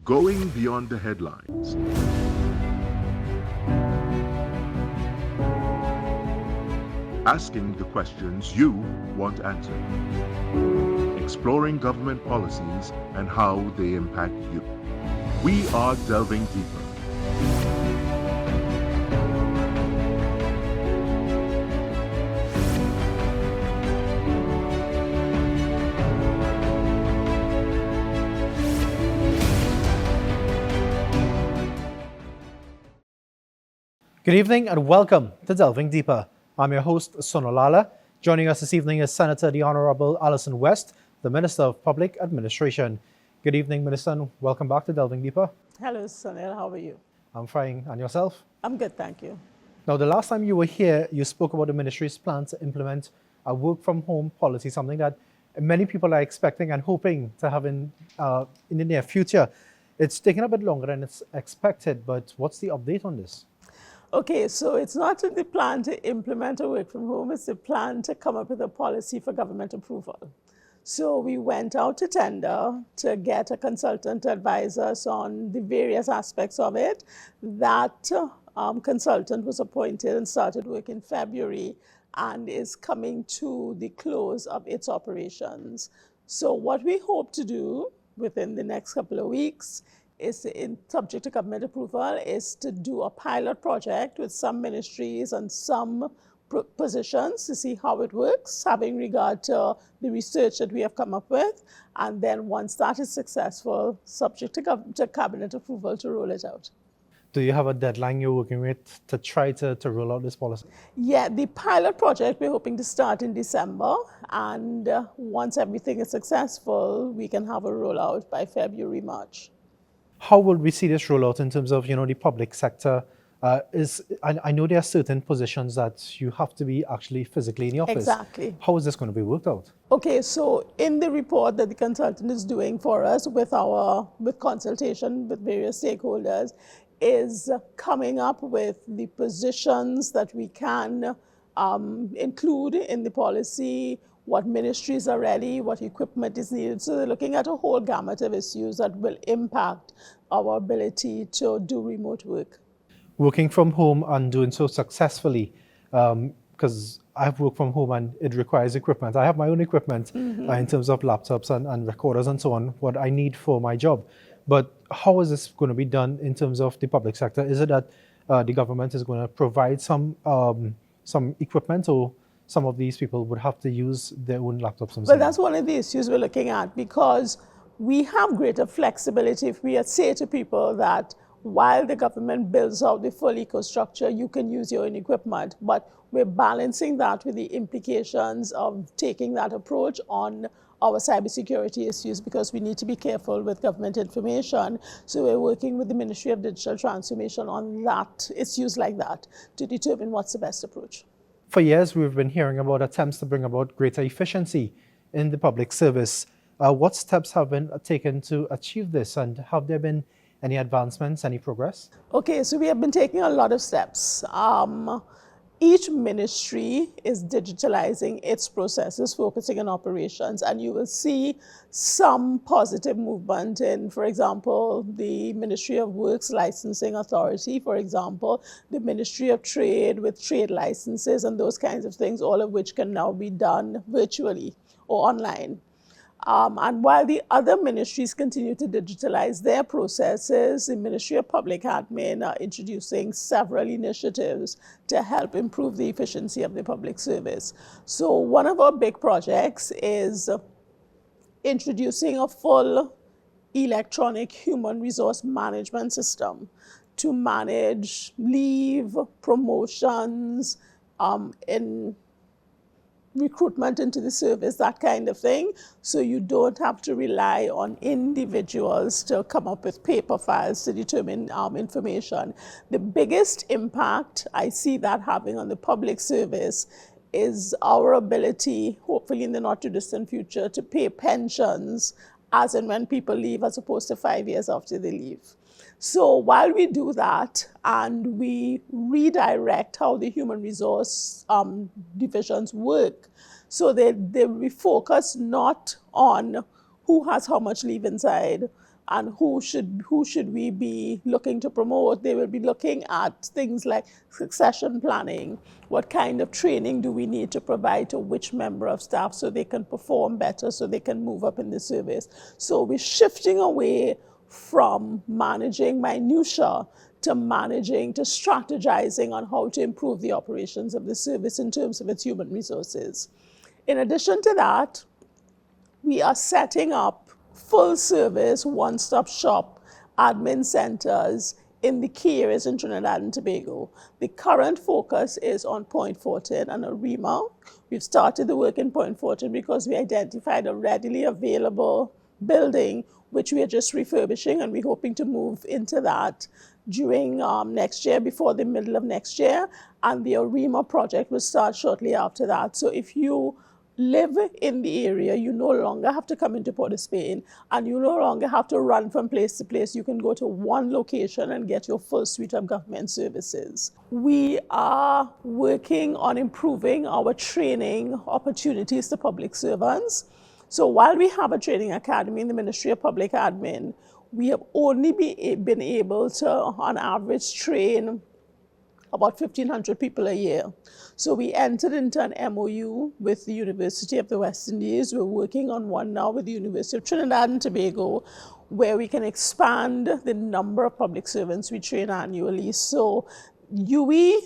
Going beyond the headlines. Asking the questions you want answered. Exploring government policies and how they impact you. We are delving deeper. Good evening and welcome to Delving Deeper. I'm your host, Sonolala. Joining us this evening is Senator the Honorable Allyson West, the Minister of Public Administration. Good evening, Minister, and welcome back to Delving Deeper. Hello, Sunil. How are you? I'm fine. And yourself? I'm good, thank you. Now, the last time you were here, you spoke about the ministry's plan to implement a work-from-home policy, something that many people are expecting and hoping to have in the near future. It's taken a bit longer than it's expected, but what's the update on this? Okay, so it's not the plan to implement a work from home, it's the plan to come up with a policy for government approval. So we went out to tender to get a consultant to advise us on the various aspects of it. That consultant was appointed and started work in February and is coming to the close of its operations. So what we hope to do within the next couple of weeks is, subject to government approval, is to do a pilot project with some ministries and some positions to see how it works, having regard to the research that we have come up with. And then once that is successful, subject to cabinet approval, to roll it out. Do you have a deadline you're working with to try to roll out this policy? Yeah, the pilot project we're hoping to start in December. And once everything is successful, we can have a rollout by February, March. How will we see this roll out in terms of, the public sector? I know there are certain positions that you have to be actually physically in the office. Exactly. How is this going to be worked out? Okay, so in the report that the consultant is doing for us with consultation with various stakeholders, is coming up with the positions that we can include in the policy, what ministries are ready, what equipment is needed. So they're looking at a whole gamut of issues that will impact our ability to do remote work. Working from home and doing so successfully, because I've worked from home and it requires equipment. I have my own equipment in terms of laptops and recorders and so on, what I need for my job. But how is this going to be done in terms of the public sector? Is it that the government is going to provide some equipment, or some of these people would have to use their own laptops themselves? But that's one of the issues we're looking at, because we have greater flexibility if we say to people that while the government builds out the full eco-structure, you can use your own equipment. But we're balancing that with the implications of taking that approach on our cybersecurity issues, because we need to be careful with government information. So we're working with the Ministry of Digital Transformation on that, issues like that, to determine what's the best approach. For years, we've been hearing about attempts to bring about greater efficiency in the public service. What steps have been taken to achieve this, and have there been any advancements, any progress? Okay, so we have been taking a lot of steps. Each ministry is digitalizing its processes, focusing on operations, and you will see some positive movement in, for example, the Ministry of Works Licensing Authority, for example, the Ministry of Trade with trade licenses and those kinds of things, all of which can now be done virtually or online. And while the other ministries continue to digitalize their processes, the Ministry of Public Admin are introducing several initiatives to help improve the efficiency of the public service. So one of our big projects is introducing a full electronic human resource management system to manage leave, promotions, in recruitment into the service, that kind of thing. So you don't have to rely on individuals to come up with paper files to determine information. The biggest impact I see that having on the public service is our ability, hopefully in the not too distant future, to pay pensions as and when people leave, as opposed to 5 years after they leave. So while we do that and we redirect how the human resource divisions work, so they refocus not on who has how much leave inside, and who should we be looking to promote. They will be looking at things like succession planning. What kind of training do we need to provide to which member of staff so they can perform better, so they can move up in the service. So we're shifting away from managing minutia to strategizing on how to improve the operations of the service in terms of its human resources. In addition to that, we are setting up full service, one-stop shop admin centers in the key areas in Trinidad and Tobago. The current focus is on Point Fortin and Arima. We've started the work in Point Fortin because we identified a readily available building which we are just refurbishing, and we're hoping to move into that during next year, before the middle of next year. And the Arima project will start shortly after that. So if you live in the area, you no longer have to come into Port of Spain, and you no longer have to run from place to place. You can go to one location and get your full suite of government services. We are working on improving our training opportunities to public servants. So while we have a training academy in the Ministry of Public Admin, we have only been able to, on average, train about 1,500 people a year. So we entered into an MOU with the University of the West Indies. We're working on one now with the University of Trinidad and Tobago, where we can expand the number of public servants we train annually. So UE,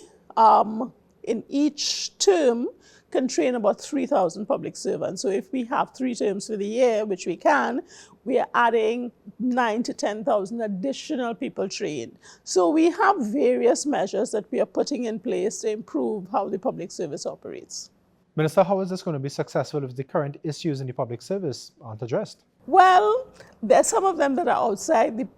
in each term, can train about 3,000 public servants. So if we have 3 terms for the year, which we can, we are adding 9,000 to 10,000 additional people trained. So we have various measures that we are putting in place to improve how the public service operates. Minister, how is this going to be successful if the current issues in the public service aren't addressed? Well, there's some of them that are outside the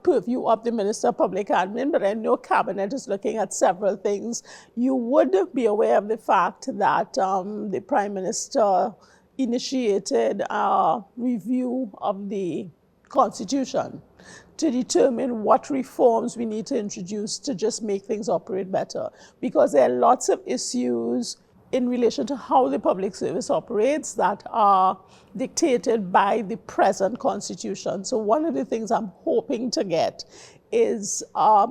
purview of the Minister of Public Admin, but I know Cabinet is looking at several things. You would be aware of the fact that the Prime Minister initiated a review of the Constitution to determine what reforms we need to introduce to just make things operate better. Because there are lots of issues in relation to how the public service operates that are dictated by the present Constitution. So one of the things I'm hoping to get is,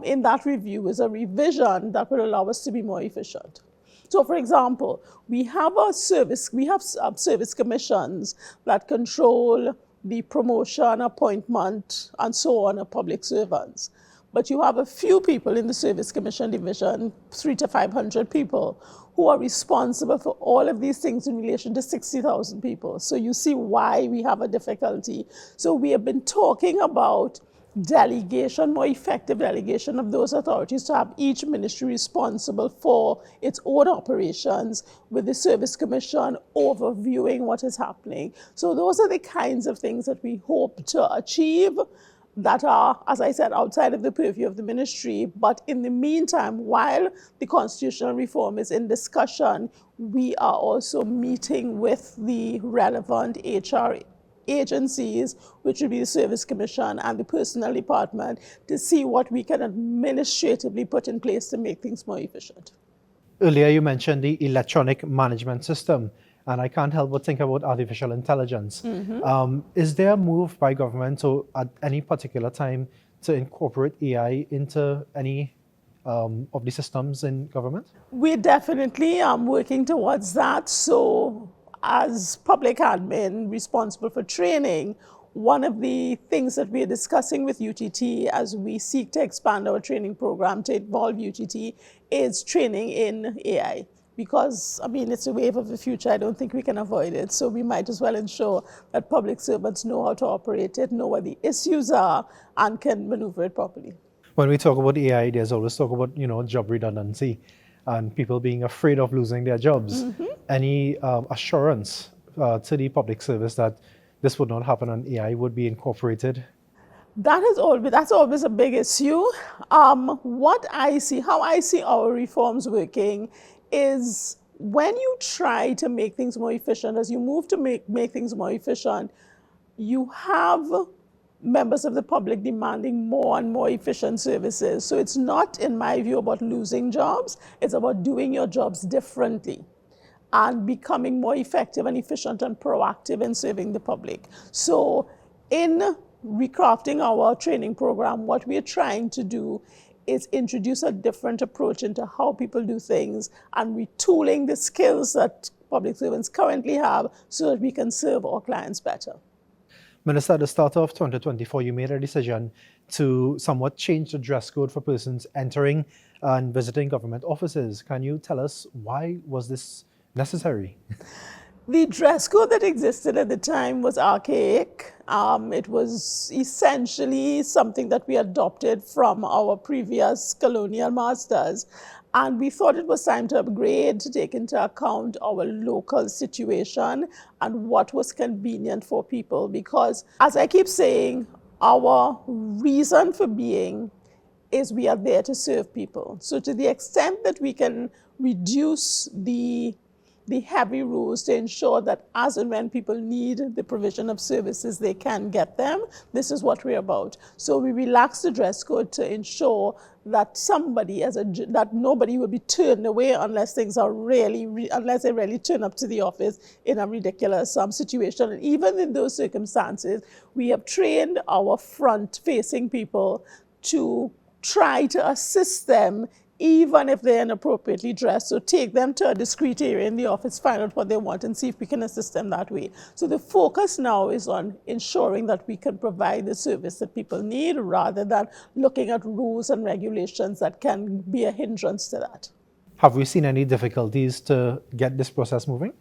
in that review, is a revision that will allow us to be more efficient. So, for example, we have service commissions that control the promotion, appointment, and so on of public servants. But you have a few people in the Service Commission Division, 300 to 500 people, who are responsible for all of these things in relation to 60,000 people. So you see why we have a difficulty. So we have been talking about delegation, more effective delegation of those authorities to have each ministry responsible for its own operations, with the Service Commission overviewing what is happening. So those are the kinds of things that we hope to achieve that are, as I said, outside of the purview of the ministry. But in the meantime, while the constitutional reform is in discussion, we are also meeting with the relevant HR agencies, which would be the Service Commission and the Personnel Department, to see what we can administratively put in place to make things more efficient. Earlier you mentioned the electronic management system, and I can't help but think about artificial intelligence. Is there a move by government to, at any particular time, to incorporate AI into any of the systems in government? We definitely are working towards that. So as public admin responsible for training, one of the things that we are discussing with UTT as we seek to expand our training program to involve UTT is training in AI. Because, I mean, it's a wave of the future. I don't think we can avoid it. So we might as well ensure that public servants know how to operate it, know what the issues are, and can maneuver it properly. When we talk about AI, there's always talk about, job redundancy and people being afraid of losing their jobs. Any assurance to the public service that this would not happen and AI would be incorporated? That's always a big issue. What I see, how I see our reforms working is when you try to make things more efficient, as you move to make things more efficient, you have members of the public demanding more and more efficient services. So it's not, in my view, about losing jobs. It's about doing your jobs differently and becoming more effective and efficient and proactive in serving the public. So in recrafting our training program, what we're trying to do is introduce a different approach into how people do things and retooling the skills that public servants currently have so that we can serve our clients better. Minister, at the start of 2024, you made a decision to somewhat change the dress code for persons entering and visiting government offices. Can you tell us why was this necessary? The dress code that existed at the time was archaic. It was essentially something that we adopted from our previous colonial masters. And we thought it was time to upgrade, to take into account our local situation and what was convenient for people. Because, as I keep saying, our reason for being is we are there to serve people. So to the extent that we can reduce the heavy rules to ensure that as and when people need the provision of services, they can get them, this is what we're about. So we relaxed the dress code to ensure that that nobody will be turned away unless things are unless they really turn up to the office in a ridiculous situation. And even in those circumstances, we have trained our front-facing people to try to assist them even if they're inappropriately dressed. So take them to a discrete area in the office, find out what they want, and see if we can assist them that way. So the focus now is on ensuring that we can provide the service that people need rather than looking at rules and regulations that can be a hindrance to that. Have we seen any difficulties to get this process moving?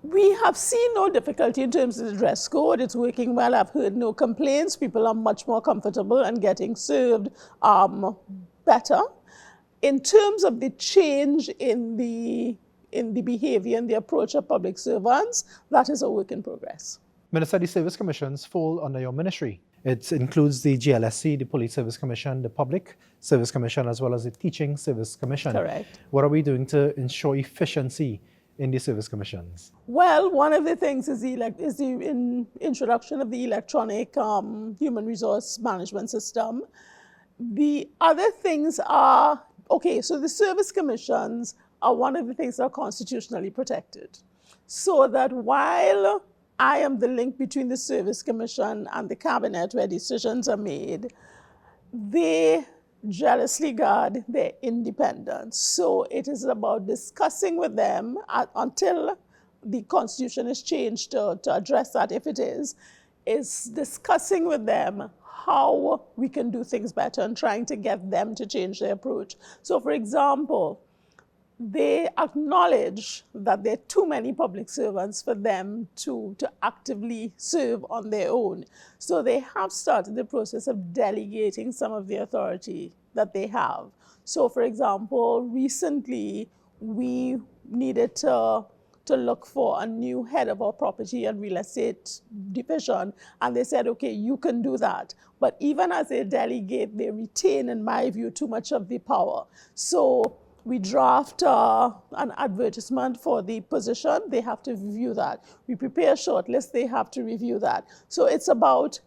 We have seen no difficulty in terms of the dress code. It's working well. I've heard no complaints. People are much more comfortable and getting served better. In terms of the change in the behavior and the approach of public servants, that is a work in progress. Minister, the service commissions fall under your ministry. It includes the GLSC, the Police Service Commission, the Public Service Commission, as well as the Teaching Service Commission. Correct. What are we doing to ensure efficiency in the service commissions? Well, one of the things is the introduction of the electronic human resource management system. The other things are, so the service commissions are one of the things that are constitutionally protected. So that while I am the link between the service commission and the cabinet where decisions are made, they jealously guard their independence. So it is about discussing with them until the constitution is changed to address that, if it is discussing with them how we can do things better and trying to get them to change their approach. So for example, they acknowledge that there are too many public servants for them to actively serve on their own. So they have started the process of delegating some of the authority that they have. So for example, recently we needed to look for a new head of our property and real estate division. And they said, okay, you can do that. But even as they delegate, they retain, in my view, too much of the power. So we draft an advertisement for the position. They have to review that. We prepare a shortlist. They have to review that. So it's about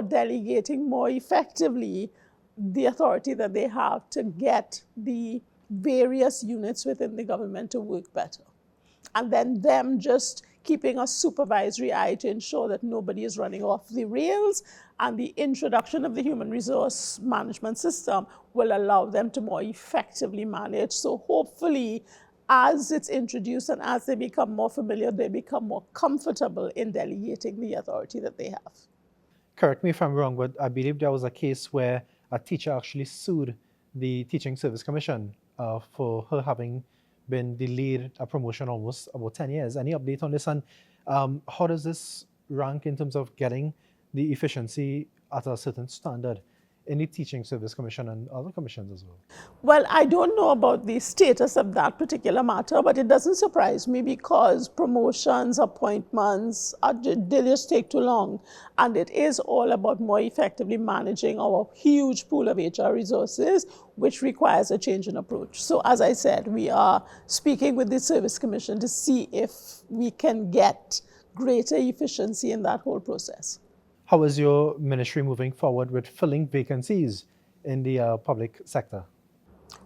delegating more effectively the authority that they have to get the various units within the government to work better. And then them just keeping a supervisory eye to ensure that nobody is running off the rails, and the introduction of the human resource management system will allow them to more effectively manage. So hopefully, as it's introduced and as they become more familiar, they become more comfortable in delegating the authority that they have. Correct me if I'm wrong, but I believe there was a case where a teacher actually sued the Teaching Service Commission for her having been delayed a promotion almost about 10 years. Any update on this? And how does this rank in terms of getting the efficiency at a certain standard in the Teaching Service Commission and other commissions as well? Well, I don't know about the status of that particular matter, but it doesn't surprise me because promotions, appointments, they just take too long. And it is all about more effectively managing our huge pool of HR resources, which requires a change in approach. So as I said, we are speaking with the Service Commission to see if we can get greater efficiency in that whole process. How is your ministry moving forward with filling vacancies in the public sector?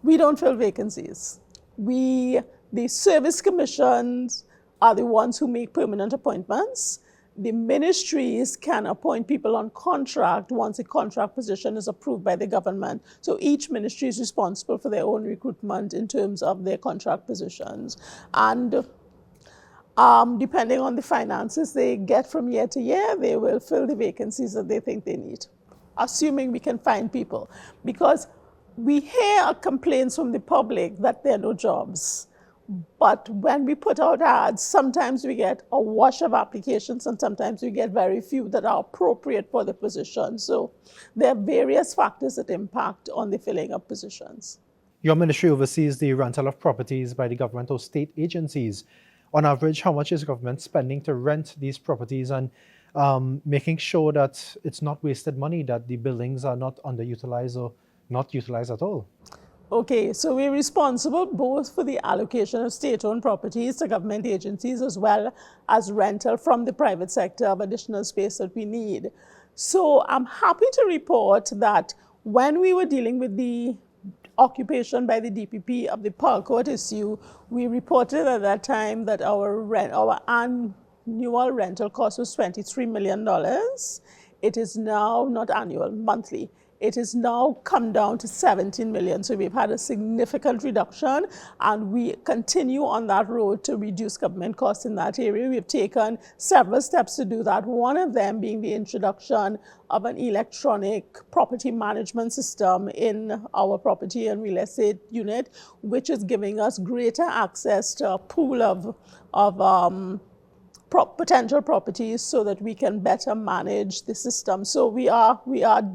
We don't fill vacancies. The service commissions are the ones who make permanent appointments. The ministries can appoint people on contract once a contract position is approved by the government. So each ministry is responsible for their own recruitment in terms of their contract positions. And depending on the finances they get from year to year, they will fill the vacancies that they think they need, assuming we can find people. Because we hear complaints from the public that there are no jobs. But when we put out ads, sometimes we get a wash of applications and sometimes we get very few that are appropriate for the position. So there are various factors that impact on the filling of positions. Your ministry oversees the rental of properties by the government or state agencies. On average, how much is government spending to rent these properties and making sure that it's not wasted money, that the buildings are not underutilized or not utilized at all? Okay, so we're responsible both for the allocation of state-owned properties to government agencies as well as rental from the private sector of additional space that we need. So I'm happy to report that when we were dealing with the occupation by the DPP of the Park Court issue, we reported at that time that our annual rental cost was $23 million. It is now, not annual, monthly. It has now come down to 17 million. So we've had a significant reduction and we continue on that road to reduce government costs in that area. We've taken several steps to do that. One of them being the introduction of an electronic property management system in our property and real estate unit, which is giving us greater access to a pool of potential properties so that we can better manage the system. So we are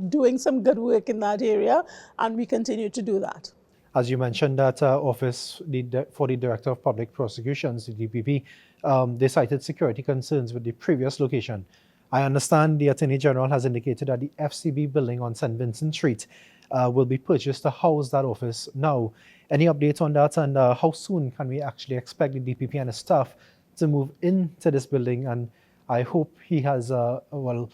doing some good work in that area and we continue to do that. As you mentioned, that office for the Director of Public Prosecutions, the DPP, they cited security concerns with the previous location. I understand the Attorney General has indicated that the FCB building on St. Vincent Street will be purchased to house that office now. Any updates on that, and how soon can we actually expect the DPP and the staff to move into this building? And I hope he has, you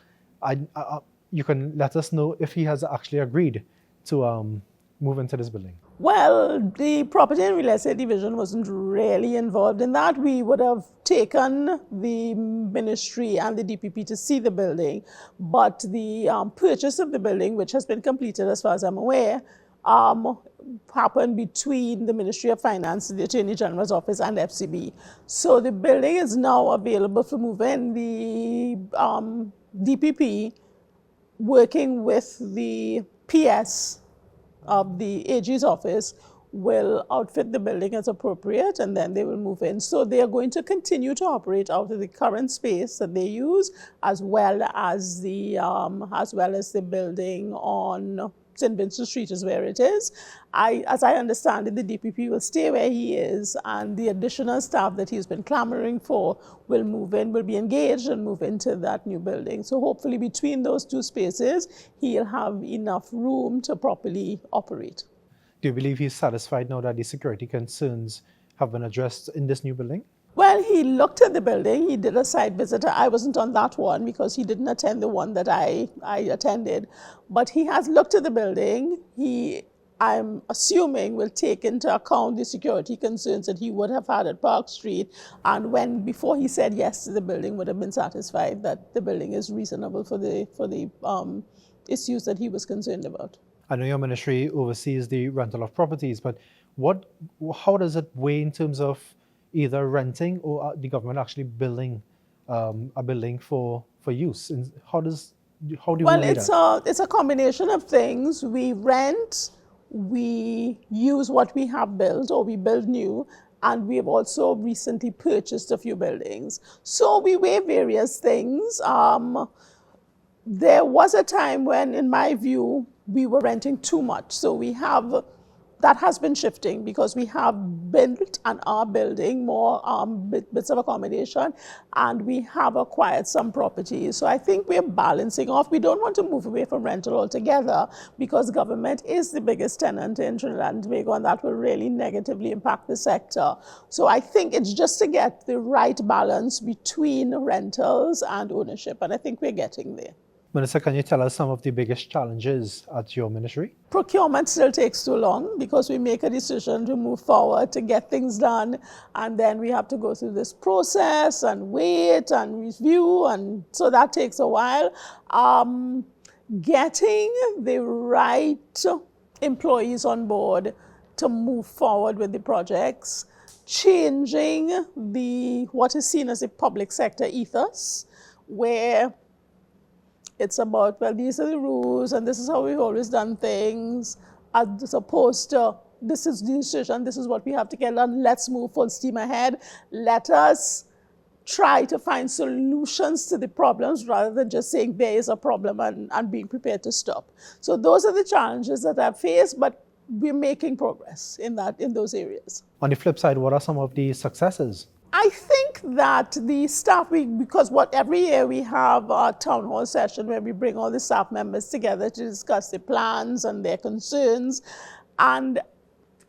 can let us know if he has actually agreed to move into this building. Well, the Property and Real Estate Division wasn't really involved in that. We would have taken the ministry and the DPP to see the building, but the purchase of the building, which has been completed as far as I'm aware, happened between the Ministry of Finance, the Attorney General's office, and FCB. So the building is now available for move-in. The DPP, working with the PS of the AG's office, will outfit the building as appropriate, and then they will move in. So they are going to continue to operate out of the current space that they use, as well as the building on St. Vincent Street is where it is. As I understand it, the DPP will stay where he is, and the additional staff that he's been clamoring for will move in, will be engaged and move into that new building. So hopefully between those two spaces, he'll have enough room to properly operate. Do you believe he's satisfied now that the security concerns have been addressed in this new building? Well, he looked at the building. He did a site visit. I wasn't on that one because he didn't attend the one that I attended. But he has looked at the building. I'm assuming, will take into account the security concerns that he would have had at Park Street. And before he said yes to the building, would have been satisfied that the building is reasonable for the issues that he was concerned about. I know your ministry oversees the rental of properties, but how does it weigh in terms of either renting or the government actually building a building for use? And how do you weigh that? It's a combination of things. We rent, we use what we have built, or we build new, and we've also recently purchased a few buildings. So we weigh various things. There was a time when, in my view, we were renting too much. So that has been shifting because we have built and are building more bits of accommodation, and we have acquired some properties. So I think we're balancing off. We don't want to move away from rental altogether because government is the biggest tenant in Trinidad and Tobago, and that will really negatively impact the sector. So I think it's just to get the right balance between rentals and ownership, and I think we're getting there. Minister, can you tell us some of the biggest challenges at your ministry? Procurement still takes too long because we make a decision to move forward to get things done, and then we have to go through this process and wait and review, and so that takes a while. Getting the right employees on board to move forward with the projects, changing what is seen as a public sector ethos, where it's about, well, these are the rules and this is how we've always done things, as opposed to this is the decision, this is what we have to get done, let's move full steam ahead. Let us try to find solutions to the problems rather than just saying there is a problem and being prepared to stop. So those are the challenges that I've faced, but we're making progress in those areas. On the flip side, what are some of the successes? I think that the staff, because every year we have a town hall session where we bring all the staff members together to discuss the plans and their concerns. And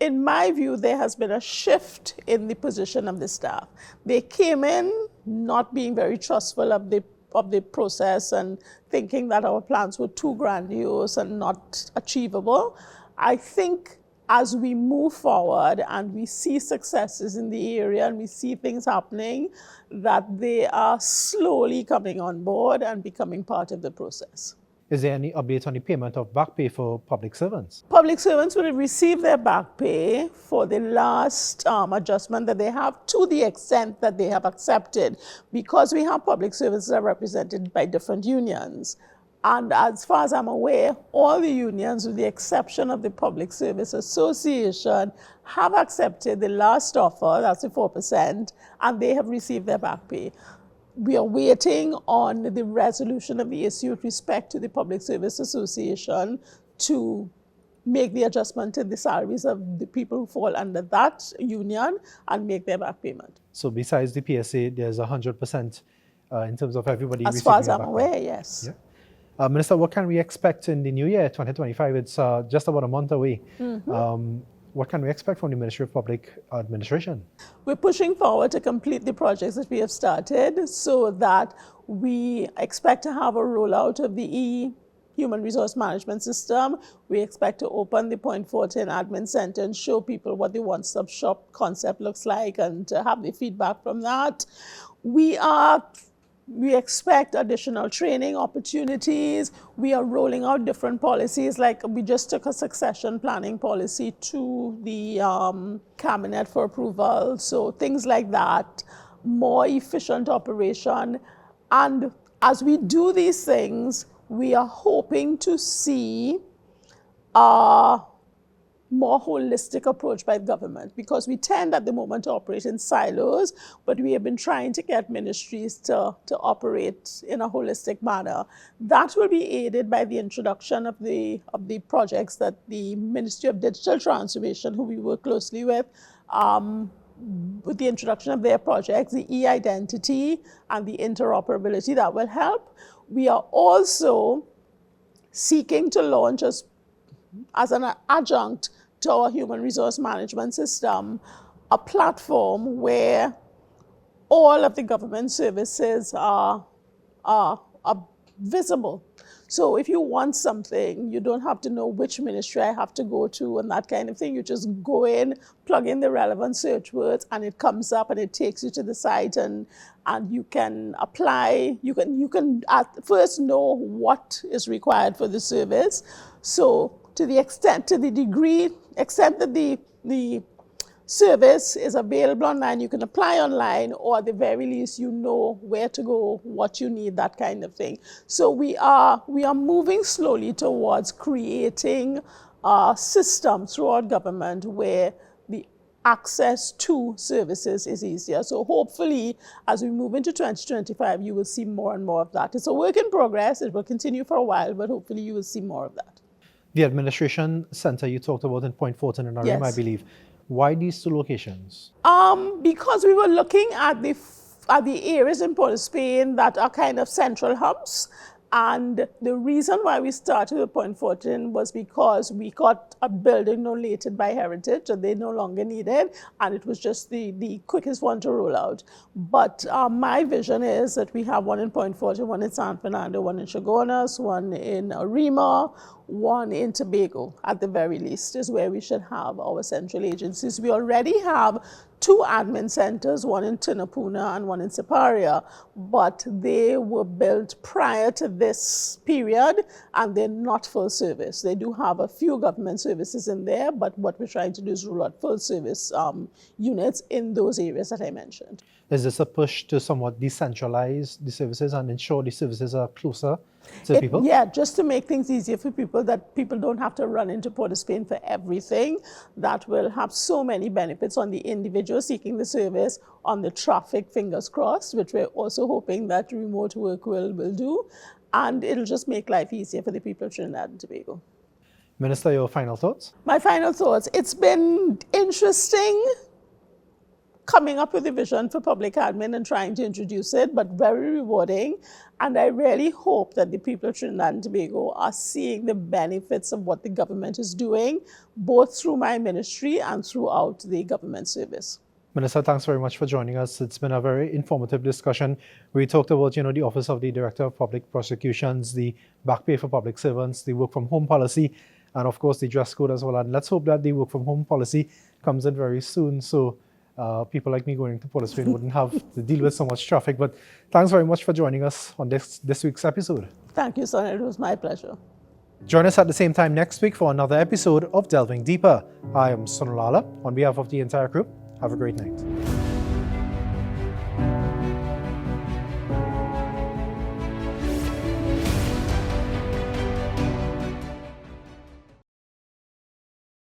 in my view, there has been a shift in the position of the staff. They came in not being very trustful of the process and thinking that our plans were too grandiose and not achievable. I think as we move forward and we see successes in the area and we see things happening, that they are slowly coming on board and becoming part of the process. Is there any update on the payment of back pay for public servants? Public servants will receive their back pay for the last adjustment that they have, to the extent that they have accepted, because we have public servants that are represented by different unions. And as far as I'm aware, all the unions, with the exception of the Public Service Association, have accepted the last offer, that's the 4%, and they have received their back pay. We are waiting on the resolution of the issue with respect to the Public Service Association to make the adjustment to the salaries of the people who fall under that union and make their back payment. So besides the PSA, there's 100% in terms of everybody as receiving far as their I'm back aware, pay. yes. Yeah. Minister, what can we expect in the new year, 2025? It's just about a month away. What can we expect from the Ministry of Public Administration? We're pushing forward to complete the projects that we have started so that we expect to have a rollout of the Human Resource Management System. We expect to open the Point 14 Admin Center and show people what the one-stop shop concept looks like and have the feedback from that. We expect additional training opportunities. We are rolling out different policies, like we just took a succession planning policy to the cabinet for approval. So things like that, more efficient operation. And as we do these things, we are hoping to see a more holistic approach by government, because we tend at the moment to operate in silos, but we have been trying to get ministries to operate in a holistic manner. That will be aided by the introduction of the projects that the Ministry of Digital Transformation, who we work closely with the introduction of their projects, the e-identity and the interoperability that will help. We are also seeking to launch as an adjunct to our human resource management system, a platform where all of the government services are visible. So if you want something, you don't have to know which ministry I have to go to and that kind of thing. You just go in, plug in the relevant search words, and it comes up and it takes you to the site, and you can apply. You can at first know what is required for the service. So to the extent that the service is available online, you can apply online, or at the very least you know where to go, what you need, that kind of thing. So we are moving slowly towards creating a system throughout government where the access to services is easier. So hopefully, as we move into 2025, you will see more and more of that. It's a work in progress. It will continue for a while, but hopefully you will see more of that. The administration center you talked about in Point 14 and Arim, I believe. Why these two locations? Because we were looking at the areas in Port of Spain that are kind of central hubs, And the reason why we started with Point Fortin was because we got a building donated by Heritage that they no longer needed, and it was just the quickest one to roll out. But my vision is that we have one in Point Fortin, one in San Fernando, one in Chaguanas, one in Arima, one in Tobago, at the very least, is where we should have our central agencies. We already have 2 admin centers, one in Tunapuna and one in Siparia, but they were built prior to this period and they're not full service. They do have a few government services in there, but what we're trying to do is roll out full service units in those areas that I mentioned. Is this a push to somewhat decentralize the services and ensure the services are closer to people? Yeah, just to make things easier for people, that people don't have to run into Port of Spain for everything. That will have so many benefits on the individual seeking the service, on the traffic, fingers crossed, which we're also hoping that remote work will do. And it'll just make life easier for the people of Trinidad and Tobago. Minister, your final thoughts? My final thoughts. It's been interesting coming up with a vision for public admin and trying to introduce it, but very rewarding. And I really hope that the people of Trinidad and Tobago are seeing the benefits of what the government is doing, both through my ministry and throughout the government service. Minister, thanks very much for joining us. It's been a very informative discussion. We talked about, the Office of the Director of Public Prosecutions, the back pay for public servants, the work from home policy, and of course the dress code as well. And let's hope that the work from home policy comes in very soon, so people like me going to Port of Spain wouldn't have to deal with so much traffic. But thanks very much for joining us on this week's episode. Thank you, son. It was my pleasure. Join us at the same time next week for another episode of Delving Deeper. I am Sonalala. On behalf of the entire group, have a great night.